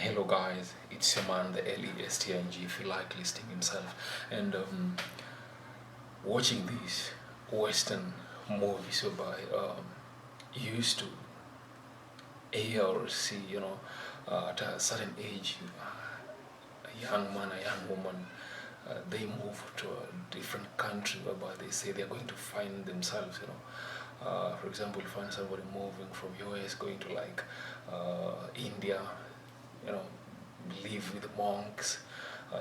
Hello guys, it's your man, the LESTNG, if you like listing himself. And watching these Western movies whereby you used to hear or see, at a certain age, a young man, a young woman, they move to a different country whereby they say they're going to find themselves, for example, you find somebody moving from US going to like India, you know, live with the monks.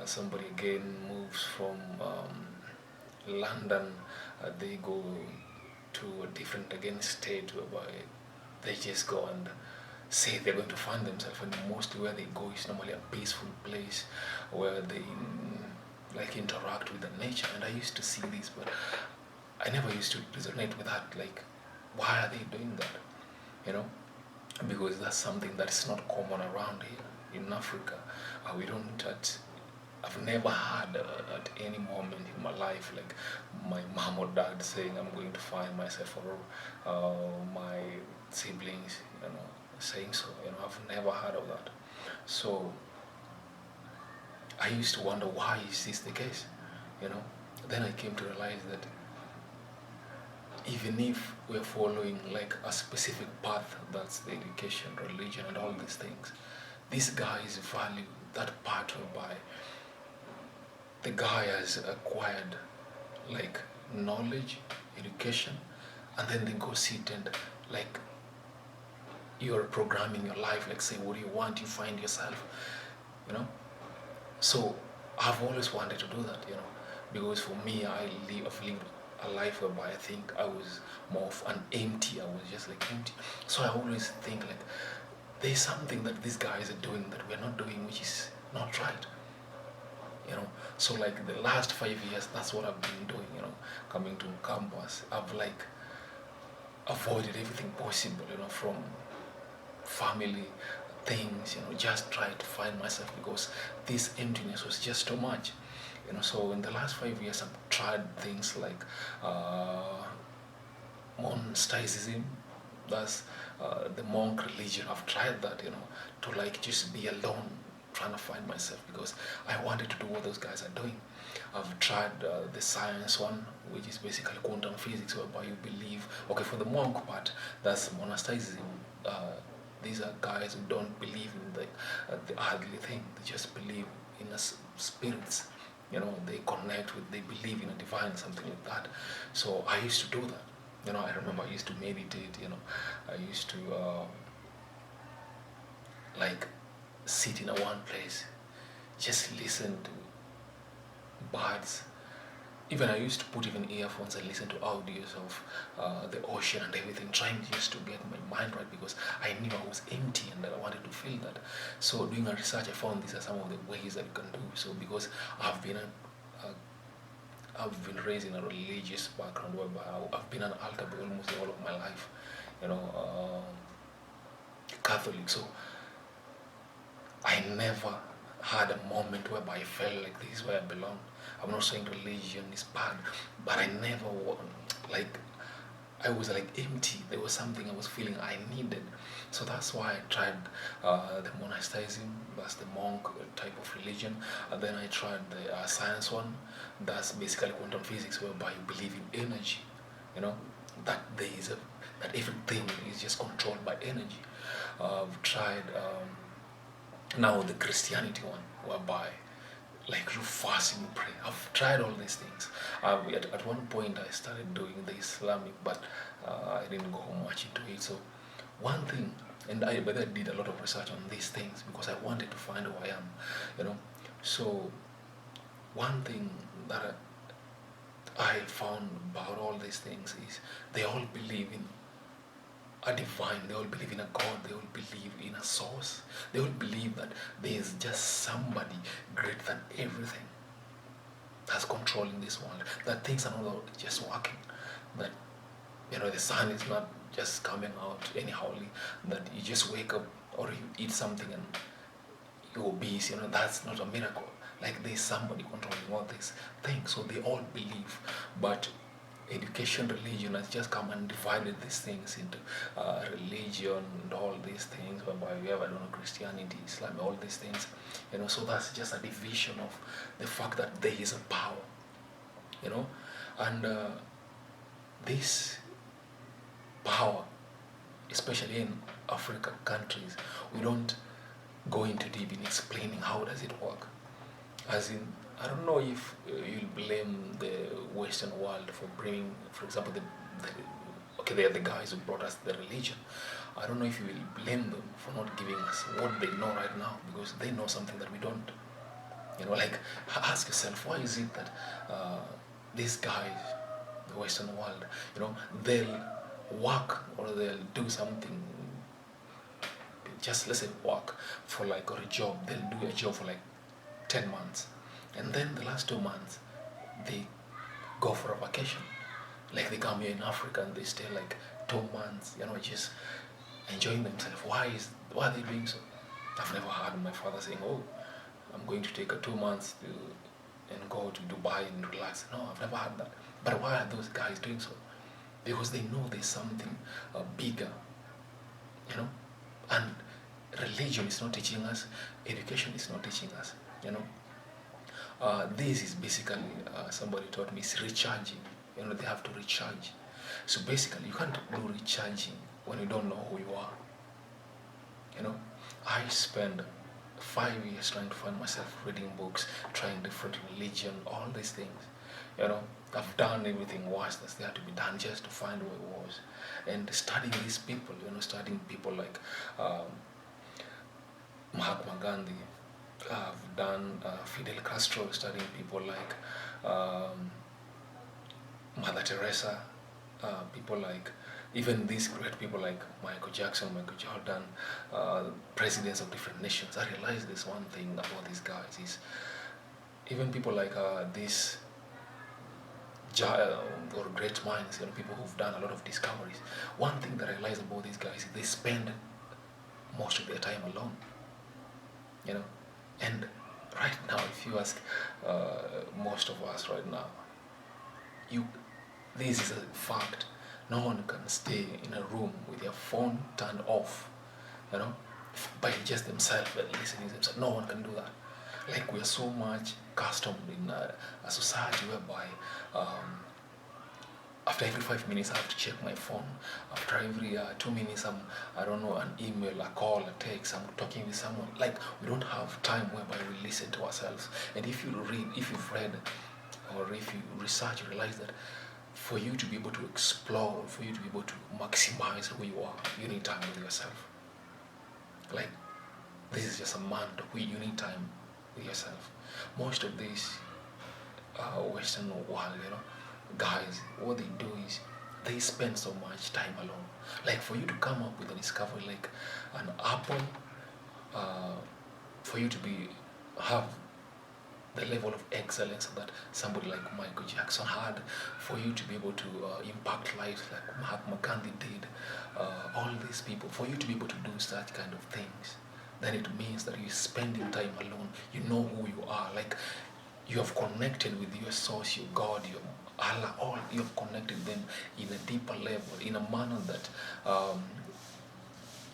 Somebody again moves from London, they go to a different again state whereby they just go and say they're going to find themselves, and mostly where they go is normally a peaceful place where they like interact with the nature. And I used to see this, but I never used to resonate with that. Like, why are they doing that? You know, because that's something that is not common around here in Africa. We don't. I've never had at any moment in my life like my mom or dad saying I'm going to find myself, or my siblings, saying so. I've never heard of that. So I used to wonder why is this the case. You know. Then I came to realize that even if we're following like a specific path, that's the education, religion, and all these things, these guys value that part whereby the guy has acquired like knowledge, education, and then they go sit and like you're programming your life, like say what do you want, you find yourself, you know. So I've always wanted to do that, because for me I've lived a life whereby I think I was more of an empty. I was just like empty. So I always think like there's something that these guys are doing that we're not doing, which is not right. So like the last 5 years, that's what I've been doing. Coming to campus, I've like avoided everything possible. From family things. Just try to find myself because this emptiness was just too much. So in the last 5 years, I've tried things like monasticism. That's the monk religion. I've tried that, to like just be alone, trying to find myself because I wanted to do what those guys are doing. I've tried the science one, which is basically quantum physics, whereby you believe. Okay, for the monk part, that's monasticism. These are guys who don't believe in the earthly thing. They just believe in spirits. They connect with. They believe in a divine, something like that. So I used to do that. I remember I used to meditate. I used to like sit in a one place, just listen to birds. Even I used to put even earphones and listen to audios of the ocean and everything, trying just to get my mind right because I knew I was empty and I wanted to feel that. So doing a research, I found these are some of the ways that you can do. So because I've been raised in a religious background whereby I've been an altar boy almost all of my life, Catholic. So I never had a moment whereby I felt like this is where I belong. I'm not saying religion is bad, but I never like I was like empty. There was something I was feeling I needed. So that's why I tried the monasticism, that's the monk type of religion. And then I tried the science one, that's basically quantum physics, whereby you believe in energy, you know, that there is that everything is just controlled by energy. I've tried now the Christianity one, whereby like you fast and you pray. I've tried all these things. At one point I started doing the Islamic, but I didn't go much into it. So one thing, and but I did a lot of research on these things because I wanted to find who I am, So one thing that I found about all these things is they all believe in a divine, they all believe in a God, they all believe in a source, they all believe that there is just somebody greater than everything that's controlling this world, that things are not just working, that the sun is not just coming out anyhowly, that you just wake up or you eat something and you're obese, that's not a miracle. Like there's somebody controlling all these things, so they all believe. But education, religion has just come and divided these things into religion and all these things, whereby we have, I don't know, Christianity, Islam, all these things, so that's just a division of the fact that there is a power, and this power, especially in African countries, we don't go into deep in explaining how does it work. As in, I don't know if you'll blame the Western world for bringing, for example, okay, they are the guys who brought us the religion. I don't know if you will blame them for not giving us what they know right now, because they know something that we don't. Like, ask yourself, why is it that these guys, the Western world, they'll work or they'll do something, just let's say work for like, or a job, they'll do a job for like 10 months, and then the last 2 months they go for a vacation. Like, they come here in Africa and they stay like 2 months, just enjoying themselves. Why are they doing so? I've never heard my father saying, oh, I'm going to take a 2 months and go to Dubai and relax. No, I've never heard that. But why are those guys doing so? Because they know there's something bigger, and religion is not teaching us, education is not teaching us, this is basically, somebody taught me, it's recharging. They have to recharge. So basically, you can't do recharging when you don't know who you are. I spent 5 years trying to find myself, reading books, trying different religion, all these things. I've done everything worse that's there to be done just to find who I was. And studying these people, studying people like Mahatma Gandhi. I've done Fidel Castro, studying people like Mother Teresa, people like, even these great people like Michael Jackson, Michael Jordan, presidents of different nations. I realized this one thing about these guys is, even people like these or great minds, people who've done a lot of discoveries. One thing that I realized about these guys is they spend most of their time alone. And right now, if you ask most of us right now, this is a fact. No one can stay in a room with their phone turned off, by just themselves, listening to themselves. No one can do that. Like, we are so much accustomed in a society whereby after every 5 minutes I have to check my phone. After every 2 minutes, I don't know, an email, a call, a text, I'm talking with someone. Like, we don't have time whereby we listen to ourselves. And if you've read, or if you research, you realize that for you to be able to explore, for you to be able to maximize who you are, you need time with yourself. Like, this is just a mantra. You need time with yourself. Most of these Western world, guys, what they do is they spend so much time alone. Like, for you to come up with a discovery like an apple, for you to have the level of excellence that somebody like Michael Jackson had, for you to be able to impact lives like Mahatma Gandhi did, all these people, for you to be able to do such kind of things, then it means that you're spending time alone. You know who you are. Like, you have connected with your source, your God, your Allah, all. You have connected them in a deeper level, in a manner that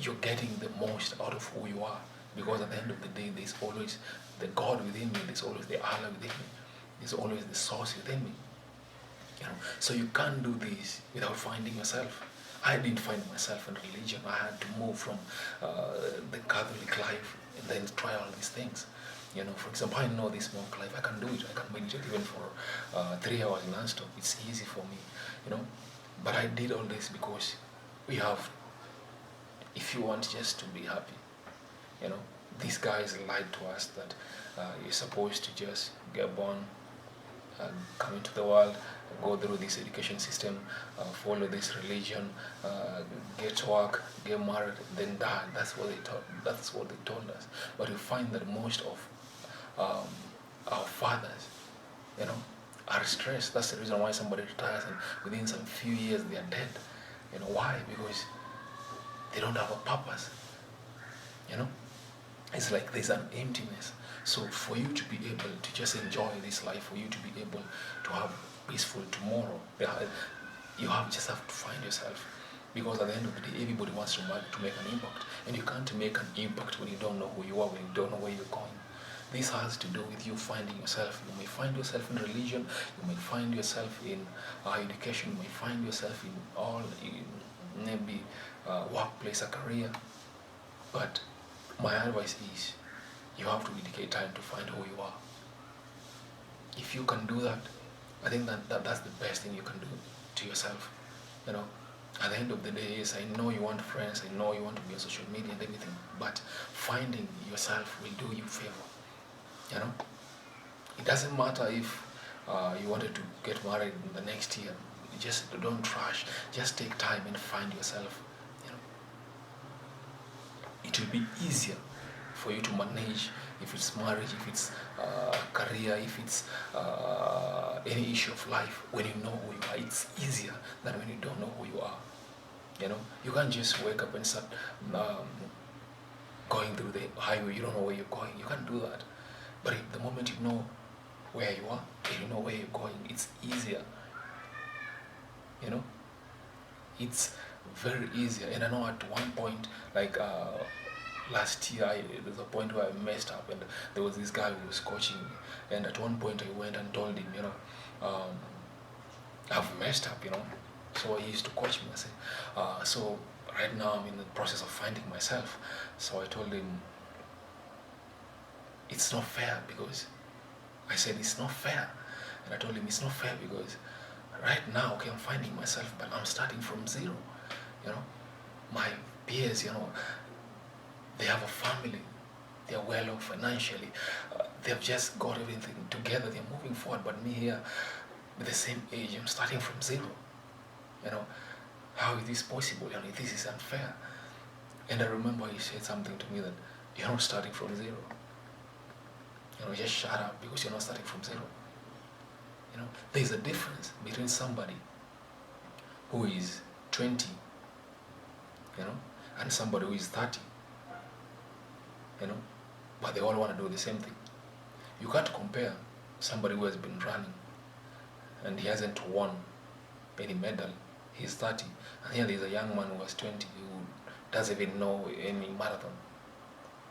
you're getting the most out of who you are. Because at the end of the day, there's always the God within me, there's always the Allah within me, there's always the source within me. So you can't do this without finding yourself. I didn't find myself in religion. I had to move from the Catholic life and then try all these things. For example, I know this monk life. I can do it. I can meditate even for 3 hours non-stop. It's easy for me, But I did all this because if you want just to be happy, these guys lied to us that you're supposed to just get born, come into the world, go through this education system, follow this religion, get work, get married, then die. That's what they told us. But you find that most of our fathers, are stressed. That's the reason why somebody retires and within some few years they are dead. Why? Because they don't have a purpose. It's like there's an emptiness. So for you to be able to just enjoy this life, for you to be able to have peaceful tomorrow. You just have to find yourself. Because at the end of the day, everybody wants to make an impact. And you can't make an impact when you don't know who you are, when you don't know where you're going. This has to do with you finding yourself. You may find yourself in religion, you may find yourself in education, you may find yourself in maybe workplace, a career. But my advice is, you have to dedicate time to find who you are. If you can do that, I think that's the best thing you can do to yourself. You know, at the end of the day, yes, I know you want friends, I know you want to be on social media and everything, but finding yourself will do you favor. You know, it doesn't matter if you wanted to get married in the next year. Just don't rush. Just take time and find yourself. You know, it will be easier for you to manage if it's marriage, if it's career, if it's any issue of life. When you know who you are, it's easier than when you don't know who you are. You know, you can't just wake up and start going through the highway. You don't know where you're going. You can't do that. But the moment you know where you are and you know where you're going, it's easier. You know, it's very easier. And I know at one point, like last year, there was a point where I messed up, and there was this guy who was coaching me. And at one point, I went and told him, you know, I've messed up, you know. So he used to coach me. I said, so right now I'm in the process of finding myself. So I told him, it's not fair, because I said it's not fair. And I told him it's not fair because right now, okay, I'm finding myself, but I'm starting from zero. You know, my peers, you know, they have a family, they're well off financially, they've just got everything together, they're moving forward, but me here, with the same age, I'm starting from zero. You know, how is this possible? You know, this is unfair. And I remember he said something to me that, you're not starting from zero. You know, just shut up, because you're not starting from zero. You know, there's a difference between somebody who is 20, you know, and somebody who is 30. You know, but they all want to do the same thing. You can't compare somebody who has been running and he hasn't won any medal. He's 30, and here there's a young man who was 20 who doesn't even know any marathon.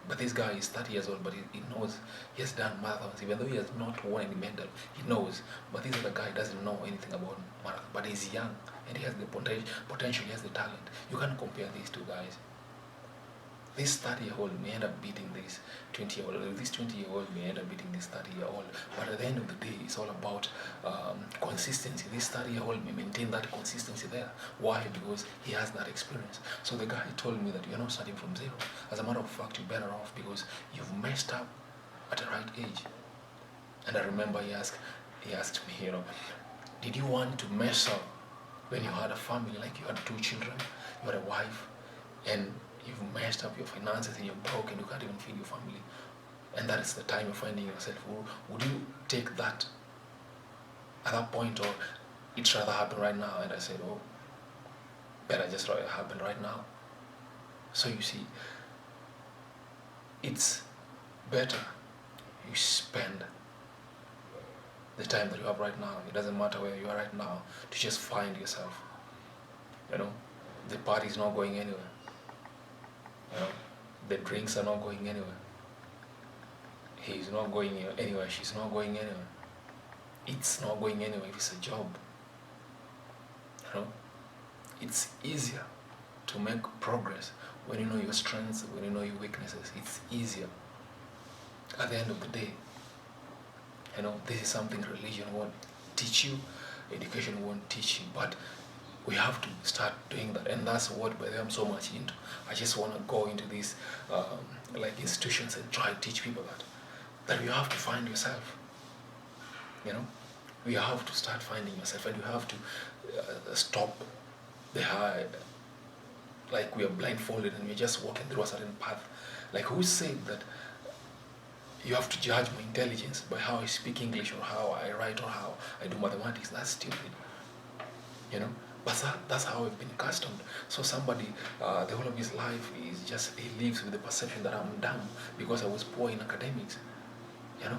But this guy is 30 years old, but he knows, he has done marathons, even though he has not won any medal, he knows. But this other guy doesn't know anything about marathon, but he's young, and he has the potential, he has the talent. You can't compare these two guys. This 30-year-old may end up beating this 20-year-old. This 20-year-old may end up beating this 30-year-old. But at the end of the day, it's all about consistency. This 30-year-old may maintain that consistency there. Why? Because he has that experience. So the guy told me that you're not starting from zero. As a matter of fact, you're better off because you've messed up at the right age. And I remember he asked me, you know, did you want to mess up when you had a family, like you had 2 children, you had a wife, and you've messed up your finances and you're broke and you can't even feed your family, and that is the time you're finding yourself? Would you take that at that point, or it's rather happen right now? And I said, oh, better just happen right now. So you see, it's better you spend the time that you have right now, it doesn't matter where you are right now, to just find yourself. You know, the party is not going anywhere. You know, the drinks are not going anywhere. He's not going anywhere. She's not going anywhere. It's not going anywhere if it's a job. You know, it's easier to make progress when you know your strengths, when you know your weaknesses. It's easier. At the end of the day, you know, this is something religion won't teach you, education won't teach you, but we have to start doing that, and that's what by the way I'm so much into. I just want to go into these like institutions and try to teach people that you have to find yourself. You know, you have to start finding yourself, and you have to stop the high, like we are blindfolded and we're just walking through a certain path. Like, who said that you have to judge my intelligence by how I speak English or how I write or how I do mathematics? That's stupid. You know. But that's how we've been accustomed. So somebody, the whole of his life is just, he lives with the perception that I'm dumb because I was poor in academics, you know.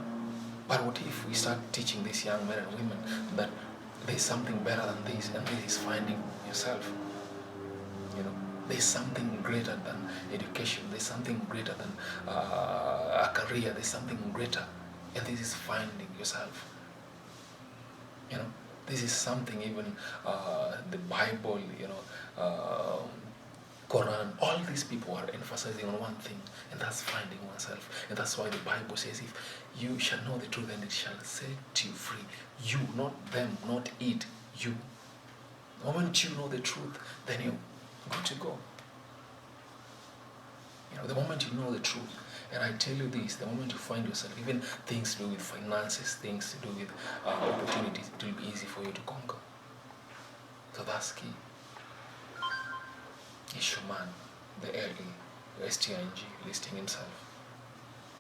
But what if we start teaching these young men and women that there's something better than this, and this is finding yourself. You know, there's something greater than education. There's something greater than a career. There's something greater, and this is finding yourself. You know, this is something even the Bible, Quran, all these people are emphasizing on one thing, and that's finding oneself. And that's why the Bible says, if you shall know the truth, then it shall set you free. You, not them, not it, you. The moment you know the truth, then you're good to go. You know, the moment you know the truth, and I tell you this, the moment you find yourself, even things to do with finances, things to do with opportunities, it will be easy for you to conquer. So that's key. Ishuman, the L-E, the S-T-I-N-G, listing himself.